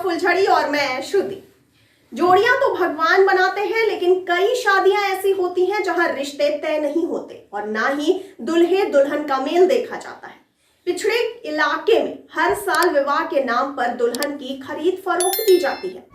फुलझड़ी और मैं श्रुति। जोड़ियां तो भगवान बनाते हैं, लेकिन कई शादियां ऐसी होती हैं जहां रिश्ते तय नहीं होते और ना ही दुल्हे दुल्हन का मेल देखा जाता है। पिछड़े इलाके में हर साल विवाह के नाम पर दुल्हन की खरीद फरोख्त की जाती है।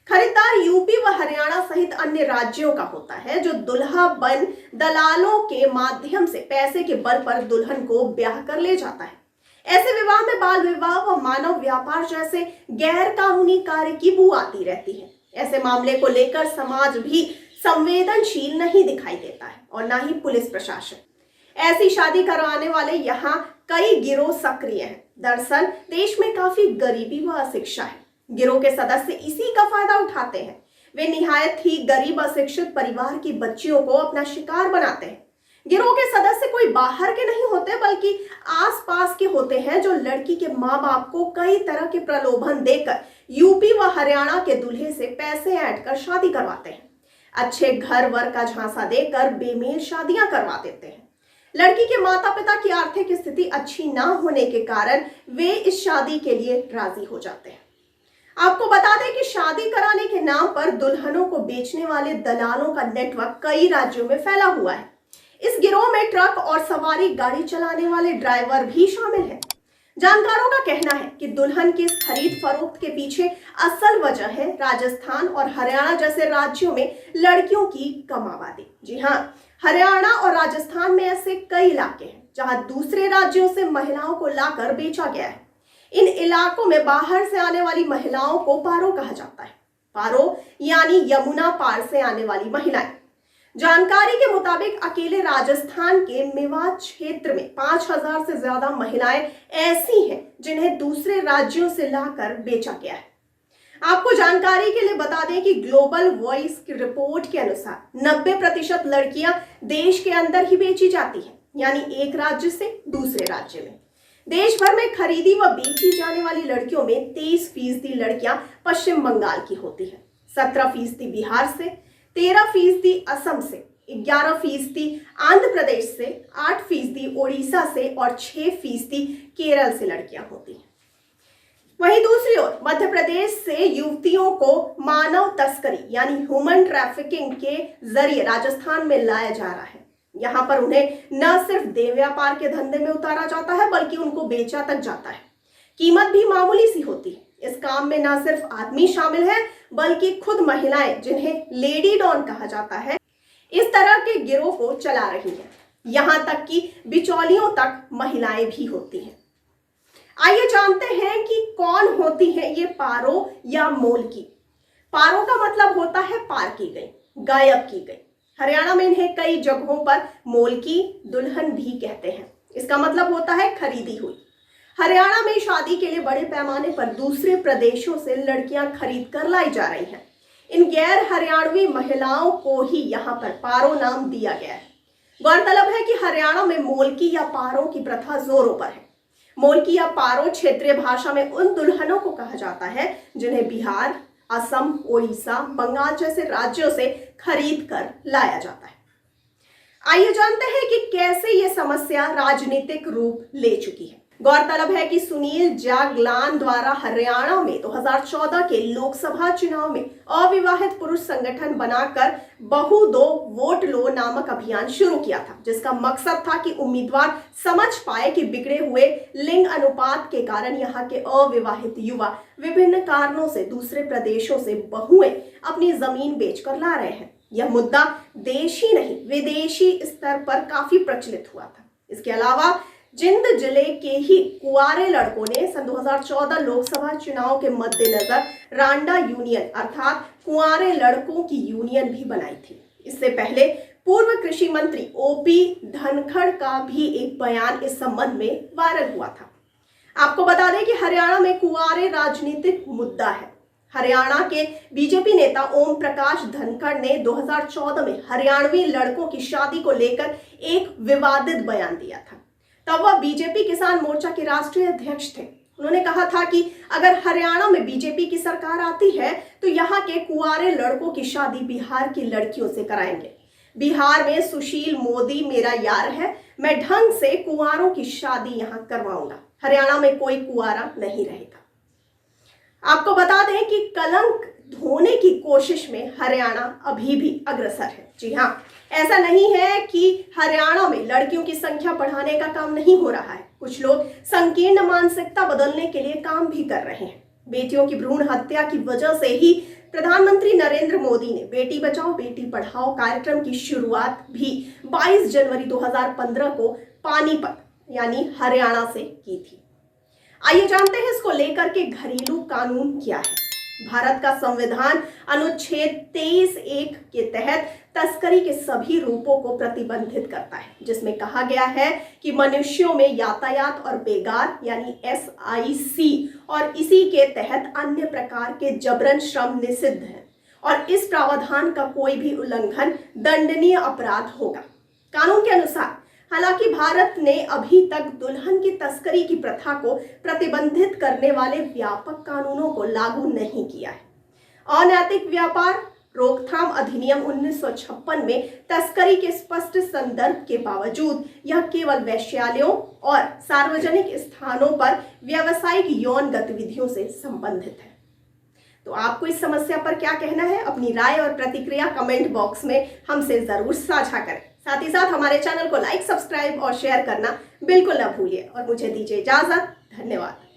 खरीदार यूपी व हरियाणा सहित अन्य राज्यों का होता है, जो दुल्हा बन दलालों के माध्यम से पैसे के बल पर दुल्हन को ब्याह कर ले जाता है। ऐसे विवाह में बाल विवाह व मानव व्यापार जैसे गैर कानूनी कार्य की बू आती रहती है। ऐसे मामले को लेकर समाज भी संवेदनशील नहीं दिखाई देता है और ना ही पुलिस प्रशासन। ऐसी शादी करवाने वाले यहाँ कई गिरोह सक्रिय हैं। दरअसल देश में काफी गरीबी व अशिक्षा है। गिरोह के सदस्य इसी का फायदा उठाते हैं। वे निहायत ही गरीब अशिक्षित परिवार की बच्चियों को अपना शिकार बनाते हैं। गिरोह के सदस्य कोई बाहर के नहीं होते, बल्कि आसपास के होते हैं, जो लड़की के माँ बाप को कई तरह के प्रलोभन देकर यूपी व हरियाणा के दूल्हे से पैसे ऐंठ कर शादी करवाते हैं। अच्छे घर वर का झांसा देकर बेमेल शादियां करवा देते हैं। लड़की के माता पिता की आर्थिक स्थिति अच्छी ना होने के कारण वे इस शादी के लिए राजी हो जाते हैं। आपको बता दें कि शादी कराने के नाम पर दुल्हनों को बेचने वाले दलालों का नेटवर्क कई राज्यों में फैला हुआ है। इस गिरोह में ट्रक और सवारी गाड़ी चलाने वाले ड्राइवर भी शामिल हैं। जानकारों का कहना है कि दुल्हन की इस खरीद फरोख्त के पीछे असल वजह है राजस्थान और हरियाणा जैसे राज्यों में लड़कियों की कम आबादी। जी हाँ, हरियाणा और राजस्थान में ऐसे कई इलाके हैं जहां दूसरे राज्यों से महिलाओं को लाकर बेचा गया है। इन इलाकों में बाहर से आने वाली महिलाओं को पारो कहा जाता है। पारो यानी यमुना पार से आने वाली महिलाएं। जानकारी के मुताबिक अकेले राजस्थान के मेवात क्षेत्र में 5000 से ज्यादा महिलाएं ऐसी हैं जिन्हें दूसरे राज्यों से लाकर बेचा गया है। आपको जानकारी के लिए बता दें कि ग्लोबल वॉइस की रिपोर्ट के अनुसार 90% लड़कियां देश के अंदर ही बेची जाती हैं, यानी एक राज्य से दूसरे राज्य में। देश भर में खरीदी व बेची जाने वाली लड़कियों में 23% लड़कियां पश्चिम बंगाल की होती हैं, 17% बिहार से, 13% असम से, 11% आंध्र प्रदेश से, 8% ओडिशा से और 6% केरल से लड़कियां होती हैं। वहीं दूसरी ओर मध्य प्रदेश से युवतियों को मानव तस्करी यानी ह्यूमन ट्रैफिकिंग के जरिए राजस्थान में लाया जा रहा है। यहाँ पर उन्हें न सिर्फ देह व्यापार के धंधे में उतारा जाता है, बल्कि उनको बेचा तक जाता है। कीमत भी मामूली सी होती है। इस काम में न सिर्फ आदमी शामिल है, बल्कि खुद महिलाएं, जिन्हें लेडी डॉन कहा जाता है, इस तरह के गिरोह को चला रही हैं। यहां तक कि बिचौलियों तक महिलाएं भी होती हैं। आइए जानते हैं कि कौन होती है ये पारो या मोलकी। पारो का मतलब होता है पार की गई, गायब की गई। हरियाणा में इन्हें कई जगहों पर मोलकी दुल्हन भी कहते हैं। इसका मतलब होता है खरीदी हुई। हरियाणा में शादी के लिए बड़े पैमाने पर दूसरे प्रदेशों से लड़कियां खरीद कर लाई जा रही हैं। इन गैर हरियाणवी महिलाओं को ही यहाँ पर पारो नाम दिया गया है। गौरतलब है कि हरियाणा में मोलकी या पारो की प्रथा जोरों पर है। मोलकी या पारो क्षेत्रीय भाषा में उन दुल्हनों को कहा जाता है जिन्हें बिहार, असम, ओडिशा, बंगाल जैसे राज्यों से खरीद कर लाया जाता है। आइए जानते हैं कि कैसे ये समस्या राजनीतिक रूप ले चुकी है। गौरतलब है कि सुनील जागलान द्वारा हरियाणा में 2014 के लोकसभा चुनाव में अविवाहित पुरुष संगठन बनाकर बहू दो वोट लो नामक अभियान शुरू किया था, जिसका मकसद था कि उम्मीदवार समझ पाए कि बिगड़े हुए लिंग अनुपात के कारण यहाँ के अविवाहित युवा विभिन्न कारणों से दूसरे प्रदेशों से बहुएं अपनी जमीन बेचकर ला रहे हैं। यह मुद्दा देशी नहीं विदेशी स्तर पर काफी प्रचलित हुआ था। इसके अलावा जिंद जिले के ही कुंवारे लड़कों ने सन 2014 लोकसभा चुनाव के मद्देनजर रांडा यूनियन अर्थात कुंवारे लड़कों की यूनियन भी बनाई थी। इससे पहले पूर्व कृषि मंत्री ओपी धनखड़ का भी एक बयान इस संबंध में वायरल हुआ था। आपको बता दें कि हरियाणा में कुंवारे राजनीतिक मुद्दा है। हरियाणा के बीजेपी नेता ओम प्रकाश धनखड़ ने 2014 में हरियाणवी लड़कों की शादी को लेकर एक विवादित बयान दिया था। तब वह बीजेपी किसान मोर्चा के राष्ट्रीय अध्यक्ष थे। उन्होंने कहा था कि अगर हरियाणा में बीजेपी की सरकार आती है तो यहाँ के कुंवारे लड़कों की शादी बिहार की लड़कियों से कराएंगे। बिहार में सुशील मोदी मेरा यार है, मैं ढंग से कुंवारों की शादी यहाँ करवाऊंगा। हरियाणा में कोई कुंवारा नहीं रहेगा। आपको बता दें कि कलंक धोने की कोशिश में हरियाणा अभी भी अग्रसर है। जी हाँ, ऐसा नहीं है कि हरियाणा में लड़कियों की संख्या बढ़ाने का काम नहीं हो रहा है। कुछ लोग संकीर्ण मानसिकता बदलने के लिए काम भी कर रहे हैं। बेटियों की भ्रूण हत्या की वजह से ही प्रधानमंत्री नरेंद्र मोदी ने बेटी बचाओ बेटी पढ़ाओ कार्यक्रम की शुरुआत भी 22 जनवरी 2015 को पानीपत यानी हरियाणा से की थी। आइए जानते हैं इसको लेकर के घरेलू कानून क्या है। भारत का संविधान अनुच्छेद 23(1) के तहत तस्करी के सभी रूपों को प्रतिबंधित करता है, जिसमें कहा गया है कि मनुष्यों में यातायात और बेगार यानी SIC और इसी के तहत अन्य प्रकार के जबरन श्रम निषिद्ध है और इस प्रावधान का कोई भी उल्लंघन दंडनीय अपराध होगा। कानून के अनुसार हालांकि भारत ने अभी तक दुल्हन की तस्करी की प्रथा को प्रतिबंधित करने वाले व्यापक कानूनों को लागू नहीं किया है। अनैतिक व्यापार रोकथाम अधिनियम 1956 में तस्करी के स्पष्ट संदर्भ के बावजूद यह केवल वेश्यालयों और सार्वजनिक स्थानों पर व्यावसायिक यौन गतिविधियों से संबंधित है। तो आपको इस समस्या पर क्या कहना है? अपनी राय और प्रतिक्रिया कमेंट बॉक्स में हमसे जरूर साझा करें। साथ ही साथ हमारे चैनल को लाइक, सब्सक्राइब और शेयर करना बिल्कुल ना भूलिए और मुझे दीजिए इजाजत। धन्यवाद।